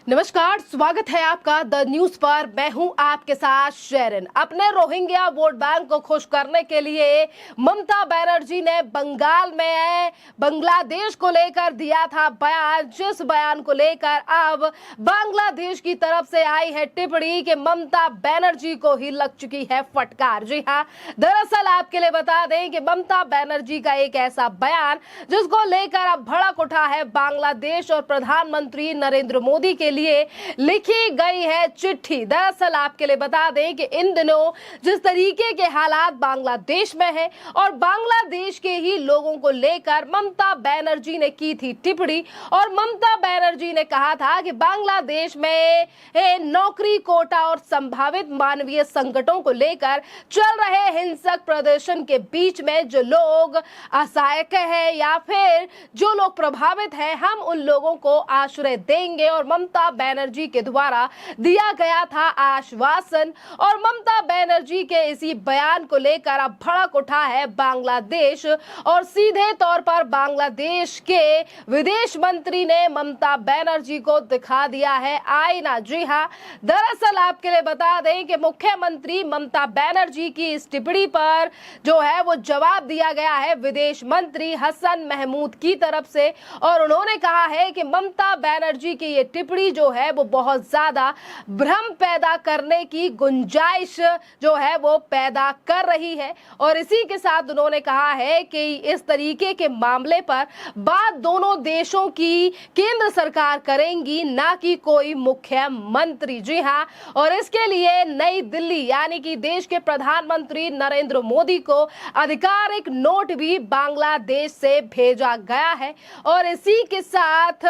नमस्कार, स्वागत है आपका द न्यूज पर। मैं हूं आपके साथ शेरन। अपने रोहिंग्या वोट बैंक को खुश करने के लिए ममता बनर्जी ने बंगाल में बांग्लादेश को लेकर दिया था बयान, जिस बयान को लेकर अब बांग्लादेश की तरफ से आई है टिप्पणी कि ममता बनर्जी को ही लग चुकी है फटकार। जी हाँ, दरअसल आपके लिए बता दें कि ममता बनर्जी का एक ऐसा बयान जिसको लेकर अब भड़क उठा है बांग्लादेश और प्रधानमंत्री नरेंद्र मोदी के लिए लिखी गई है चिट्ठी। दरअसल आपके लिए बता दें कि इन दिनों जिस तरीके के हालात बांग्लादेश में हैं और बांग्लादेश के ही लोगों को लेकर ममता बनर्जी ने की थी टिप्पणी, और ममता बनर्जी ने कहा था कि बांग्लादेश में नौकरी कोटा और संभावित मानवीय संकटों को लेकर चल रहे हिंसक प्रदर्शन के बीच में जो लोग असहायक है या फिर जो लोग प्रभावित हैं, हम उन लोगों को आश्रय देंगे। और ममता बनर्जी के द्वारा दिया गया था आश्वासन, और ममता बनर्जी के इसी बयान को लेकर अब भड़क उठा है बांग्लादेश, और सीधे तौर पर बांग्लादेश के विदेश मंत्री ने ममता बनर्जी को दिखा दिया है आईना। जी हाँ, दरअसल आपके लिए बता दें कि मुख्यमंत्री ममता बनर्जी की इस टिप्पणी पर जो है वो जवाब दिया गया है विदेश मंत्री हसन महमूद की तरफ से, और उन्होंने कहा है कि ममता बनर्जी की ये टिप्पणी जो है वो बहुत ज्यादा भ्रम पैदा करने की गुंजाइश जो है वो पैदा कर रही है। और इसी के साथ उन्होंने कहा है कि इस तरीके के मामले पर बात दोनों देशों की केंद्र सरकार करेंगी, ना कि कोई मुख्यमंत्री। जी हाँ, और इसके लिए नई दिल्ली यानी कि देश के प्रधानमंत्री नरेंद्र मोदी को आधिकारिक नोट भी बांग्लादेश से भेजा गया है। और इसी के साथ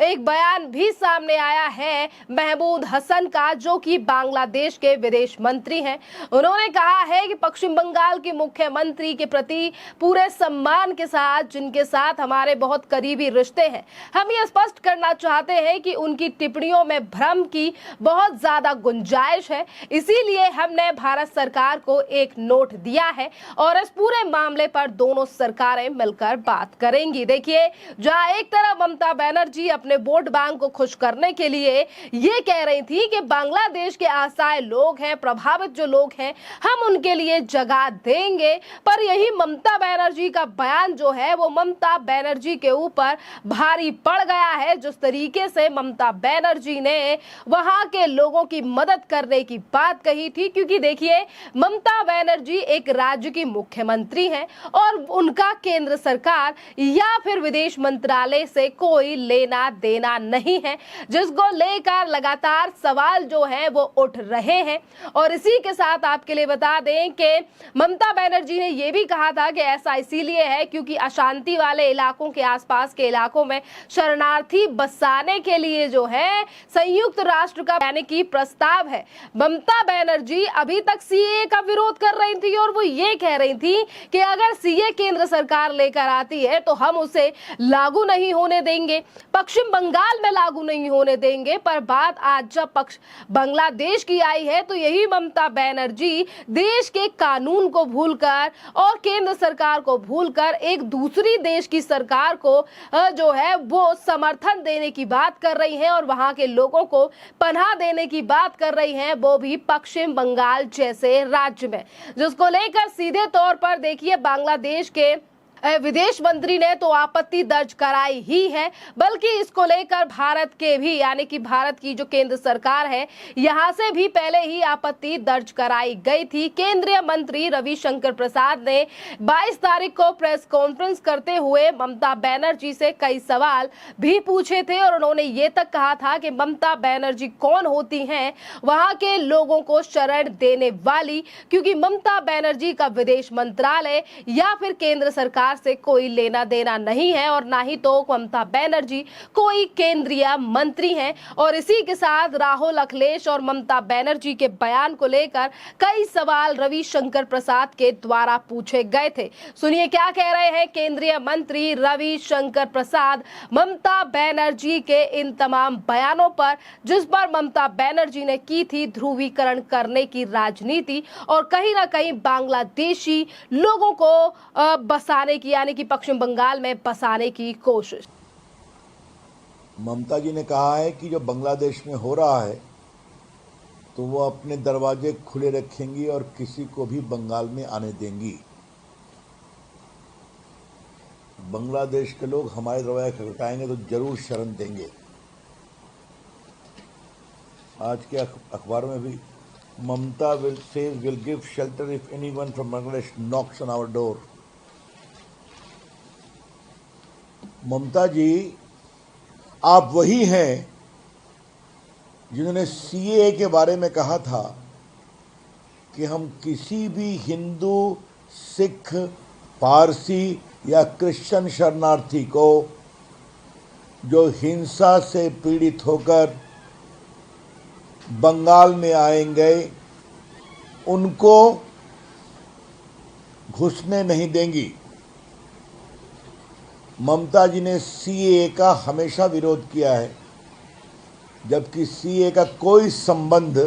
एक बयान भी सामने आया है महमूद हसन का, जो कि बांग्लादेश के विदेश मंत्री हैं। उन्होंने कहा है कि पश्चिम बंगाल के मुख्यमंत्री के प्रति पूरे सम्मान के साथ, जिनके साथ हमारे बहुत करीबी रिश्ते हैं, हम ये स्पष्ट करना चाहते हैं कि उनकी टिप्पणियों में भ्रम की बहुत ज्यादा गुंजाइश है। इसीलिए हमने भारत सरकार को एक नोट दिया है और इस पूरे मामले पर दोनों सरकारें मिलकर बात करेंगी। देखिए, जहां एक तरफ ममता बनर्जी अपने वोट बैंक को खुश करने के लिए ये कह रही थी कि बांग्लादेश के असहाय लोग हैं, प्रभावित जो लोग हैं, हम उनके लिए जगह देंगे, पर यही ममता बनर्जी का बयान जो है वो ममता बनर्जी के ऊपर भारी पड़ गया है। जिस तरीके से ममता बनर्जी ने वहां के लोगों की मदद करने की बात कही थी, क्योंकि देखिए, ममता बनर्जी एक राज्य की मुख्यमंत्री हैं और उनका केंद्र सरकार या फिर विदेश मंत्रालय से कोई लेना देना नहीं है, जिसको लेकर लगातार सवाल जो है वो उठ रहे हैं। और इसी के साथ आपके लिए बता दें कि ममता बनर्जी ने यह भी कहा था कि ऐसा इसीलिए है क्योंकि अशांति वाले इलाकों के आसपास के इलाकों में शरणार्थी बसाने के लिए जो है संयुक्त राष्ट्र का यानी कि प्रस्ताव है। ममता बनर्जी अभी तक सीए का विरोध कर रही थी और वो ये कह रही थी कि अगर सीए केंद्र सरकार लेकर आती है तो हम उसे लागू नहीं होने देंगे, पश्चिम बंगाल में लागू नहीं होने देंगे। पर बात आज जब बांग्लादेश की आई है तो यही ममता बनर्जी देश के कानून को भूलकर और केंद्र सरकार को भूलकर एक दूसरी देश की सरकार को जो है वो समर्थन देने की बात कर रही हैं और वहां के लोगों को पनाह देने की बात कर रही हैं, वो भी पश्चिम बंगाल जैसे राज्य में, जिसको लेकर सीधे तौर पर देखिए बांग्लादेश के विदेश मंत्री ने तो आपत्ति दर्ज कराई ही है, बल्कि इसको लेकर भारत के भी यानी कि भारत की जो केंद्र सरकार है यहां से भी पहले ही आपत्ति दर्ज कराई गई थी। केंद्रीय मंत्री रविशंकर प्रसाद ने 22 तारीख को प्रेस कॉन्फ्रेंस करते हुए ममता बनर्जी से कई सवाल भी पूछे थे और उन्होंने ये तक कहा था कि ममता बनर्जी कौन होती हैं वहां के लोगों को शरण देने वाली, क्योंकि ममता बनर्जी का विदेश मंत्रालय या फिर केंद्र सरकार से कोई लेना देना नहीं है और ना ही तो ममता बनर्जी कोई केंद्रीय मंत्री हैं। और इसी के साथ राहुल अखिलेश और ममता बनर्जी के बयान को लेकर कई सवाल रविशंकर प्रसाद के द्वारा पूछे गए थे। सुनिए क्या कह रहे हैं केंद्रीय मंत्री रविशंकर प्रसाद ममता बनर्जी के इन तमाम बयानों पर, जिस पर ममता बनर्जी ने की थी ध्रुवीकरण करने की राजनीति और कहीं ना कहीं बांग्लादेशी लोगों को बसाने की यानी कि पश्चिम बंगाल में बसाने की कोशिश। ममता जी ने कहा है कि जो बांग्लादेश में हो रहा है तो वो अपने दरवाजे खुले रखेंगी और किसी को भी बंगाल में आने देंगी। बांग्लादेश के लोग हमारे दरवाजे खटखटाएंगे तो जरूर शरण देंगे। आज के अखबार में भी Mamata will give shelter if anyone from Bangladesh knocks on our door. Mamata ji, आप वही हैं जिन्होंने सीएए के बारे में कहा था कि हम किसी भी हिंदू, सिख, पारसी या क्रिश्चियन शरणार्थी को जो हिंसा से पीड़ित होकर बंगाल में आएंगे उनको घुसने नहीं देंगी। ममता जी ने सीएए का हमेशा विरोध किया है, जबकि सीएए का कोई संबंध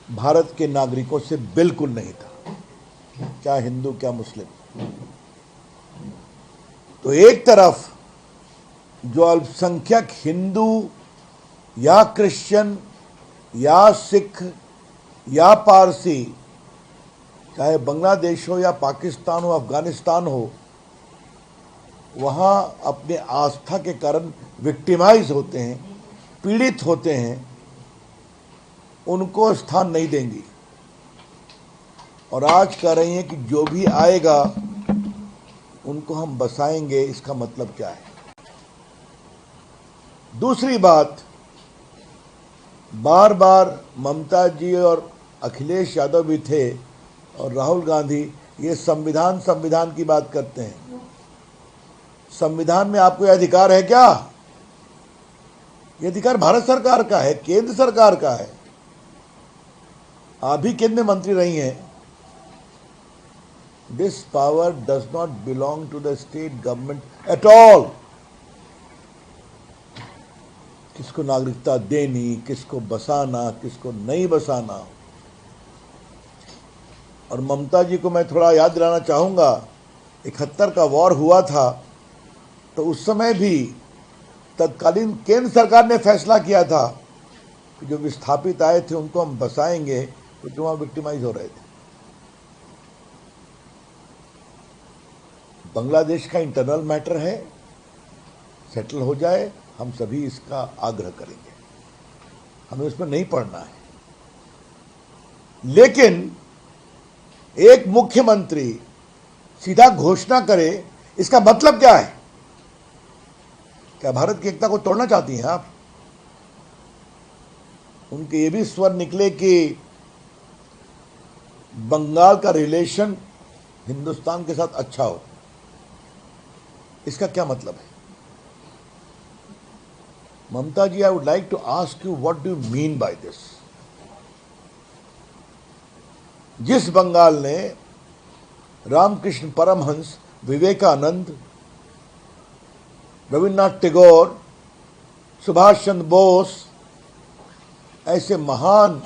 भारत के नागरिकों से बिल्कुल नहीं था, क्या हिंदू क्या मुस्लिम। तो एक तरफ जो अल्पसंख्यक हिंदू या क्रिश्चियन या सिख या पारसी, चाहे बांग्लादेश हो या पाकिस्तान हो, अफगानिस्तान हो, वहाँ अपने आस्था के कारण विक्टिमाइज होते हैं, पीड़ित होते हैं, उनको स्थान नहीं देंगी। और आज कह रही हैं कि जो भी आएगा उनको हम बसाएंगे। इसका मतलब क्या है? दूसरी बात, बार बार ममता जी और अखिलेश यादव भी थे और राहुल गांधी ये संविधान की बात करते हैं। संविधान में आपको यह अधिकार है क्या? यह अधिकार भारत सरकार का है, केंद्र सरकार का है। आप भी केंद्र में मंत्री रही हैं। This power does not belong to the state government at all. किसको नागरिकता देनी, किसको बसाना, किसको नहीं बसाना। और ममता जी को मैं थोड़ा याद दिलाना चाहूंगा, 71 का वॉर हुआ था तो उस समय भी तत्कालीन केंद्र सरकार ने फैसला किया था कि जो विस्थापित आए थे उनको हम बसाएंगे, क्योंकि वहां विक्टिमाइज हो रहे थे। बांग्लादेश का इंटरनल मैटर है, सेटल हो जाए, हम सभी इसका आग्रह करेंगे, हमें उसमें नहीं पड़ना है। लेकिन एक मुख्यमंत्री सीधा घोषणा करे, इसका मतलब क्या है? क्या भारत की एकता को तोड़ना चाहती हैं आप? उनके ये भी स्वर निकले कि बंगाल का रिलेशन हिंदुस्तान के साथ अच्छा हो। इसका क्या मतलब है? Mamata ji, I would like to ask you, what do you mean by this? जिस बंगाल ने रामकृष्ण परमहंस, विवेकानंद, रविन्द्रनाथ टैगोर, सुभाष चंद्र बोस ऐसे महान,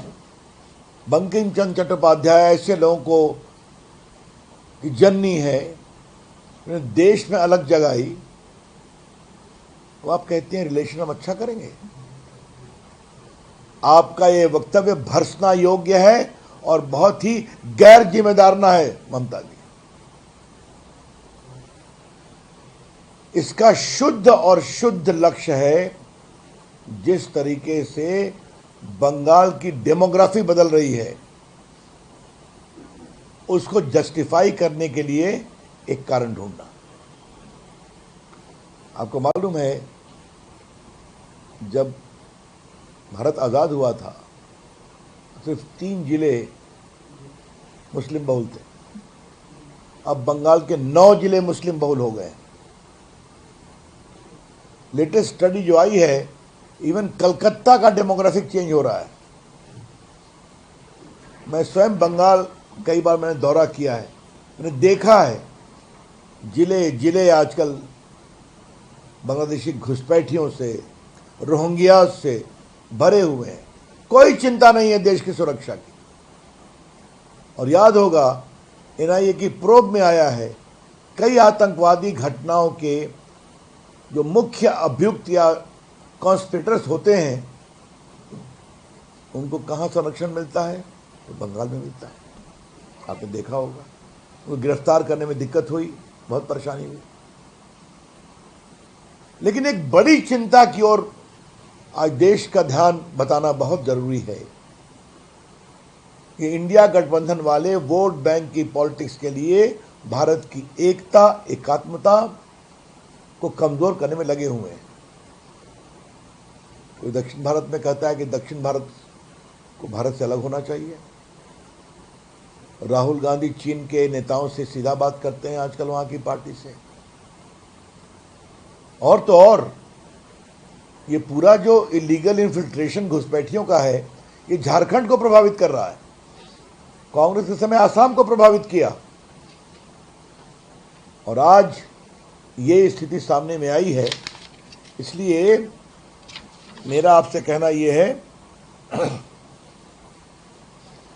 बंकिम चंद्र चट्टोपाध्याय ऐसे लोगों को की जननी है, उन्हें देश में अलग जगाई, वो आप कहते हैं रिलेशन हम अच्छा करेंगे? आपका ये वक्तव्य भर्त्सना योग्य है और बहुत ही गैर जिम्मेदाराना है ममता जी। इसका शुद्ध और शुद्ध लक्ष्य है, जिस तरीके से बंगाल की डेमोग्राफी बदल रही है उसको जस्टिफाई करने के लिए एक कारण ढूंढना। आपको मालूम है, जब भारत आजाद हुआ था सिर्फ 3 जिले मुस्लिम बहुल थे, अब बंगाल के 9 जिले मुस्लिम बहुल हो गए। लेटेस्ट स्टडी जो आई है, इवन कलकत्ता का डेमोग्राफिक चेंज हो रहा है। मैं स्वयं बंगाल कई बार मैंने दौरा किया है, मैंने देखा है जिले जिले आजकल बांग्लादेशी घुसपैठियों से, रोहिंग्या से भरे हुए हैं। कोई चिंता नहीं है देश की सुरक्षा की। और याद होगा, एनआईए की प्रोब में आया है कई आतंकवादी घटनाओं के जो मुख्य अभियुक्त या कॉन्स्पिरेटर्स होते हैं उनको कहाँ संरक्षण मिलता है? तो बंगाल में मिलता है। आपने देखा होगा, उनको गिरफ्तार करने में दिक्कत हुई, बहुत परेशानी हुई। लेकिन एक बड़ी चिंता की ओर आज देश का ध्यान बताना बहुत जरूरी है कि इंडिया गठबंधन वाले वोट बैंक की पॉलिटिक्स के लिए भारत की एकता, एकात्मता को कमजोर करने में लगे हुए हैं। कोई दक्षिण भारत में कहता है कि दक्षिण भारत को भारत से अलग होना चाहिए। राहुल गांधी चीन के नेताओं से सीधा बात करते हैं आजकल वहां की पार्टी से। और तो और ये पूरा जो इलीगल इन्फिल्ट्रेशन घुसपैठियों का है, ये झारखंड को प्रभावित कर रहा है। कांग्रेस के समय आसाम को प्रभावित किया और आज ये स्थिति सामने में आई है। इसलिए मेरा आपसे कहना यह है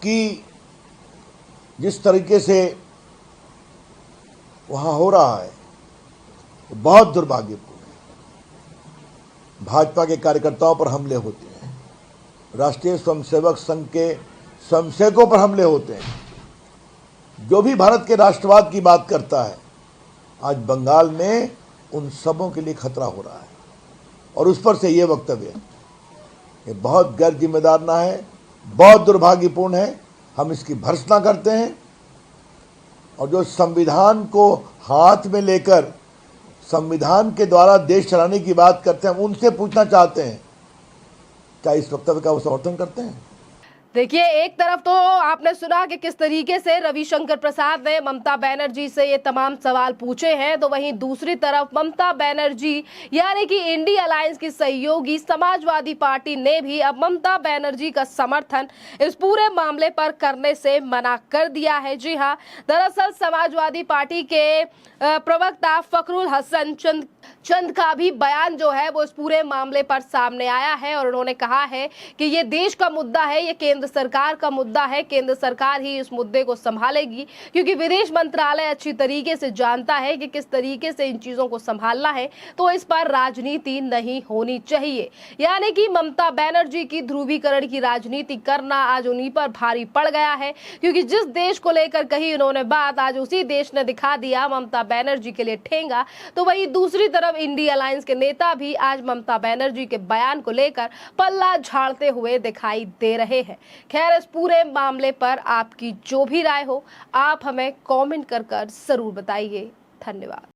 कि जिस तरीके से वहां हो रहा है वो बहुत दुर्भाग्यपूर्ण है। भाजपा के कार्यकर्ताओं पर हमले होते हैं, राष्ट्रीय स्वयंसेवक संघ के स्वयंसेवकों पर हमले होते हैं। जो भी भारत के राष्ट्रवाद की बात करता है, आज बंगाल में उन सबों के लिए खतरा हो रहा है। और उस पर से ये वक्तव्य ये बहुत गैर जिम्मेदार है, बहुत दुर्भाग्यपूर्ण है। हम इसकी भर्त्सना करते हैं और जो संविधान को हाथ में लेकर संविधान के द्वारा देश चलाने की बात करते हैं, हम उनसे पूछना चाहते हैं क्या इस वक्तव्य का वो समर्थन करते हैं? देखिए, एक तरफ तो आपने सुना कि किस तरीके से रविशंकर प्रसाद ने ममता बनर्जी से ये तमाम सवाल पूछे हैं, तो वहीं दूसरी तरफ ममता बनर्जी यानी कि इंडिया अलायंस की सहयोगी समाजवादी पार्टी ने भी अब ममता बनर्जी का समर्थन इस पूरे मामले पर करने से मना कर दिया है। जी हाँ, दरअसल समाजवादी पार्टी के प्रवक्ता फखरुल हसन चंद का भी बयान जो है वो इस पूरे मामले पर सामने आया है और उन्होंने कहा है कि ये देश का मुद्दा है, ये केंद्र सरकार का मुद्दा है, केंद्र सरकार ही इस मुद्दे को संभालेगी, क्योंकि विदेश मंत्रालय अच्छी तरीके से जानता है कि किस तरीके से इन चीजों को संभालना है, तो इस पर राजनीति नहीं होनी चाहिए। यानी कि ममता बनर्जी की ध्रुवीकरण की राजनीति करना आज उन्हीं पर भारी पड़ गया है, क्योंकि जिस देश को लेकर कही उन्होंने बात, आज उसी देश ने दिखा दिया ममता बनर्जी के लिए ठेंगा। तो वही दूसरी तरफ इंडिया अलायंस के नेता भी आज ममता बनर्जी के बयान को लेकर पल्ला झाड़ते हुए दिखाई दे रहे हैं। खैर, इस पूरे मामले पर आपकी जो भी राय हो, आप हमें कमेंट कर जरूर बताइए। धन्यवाद।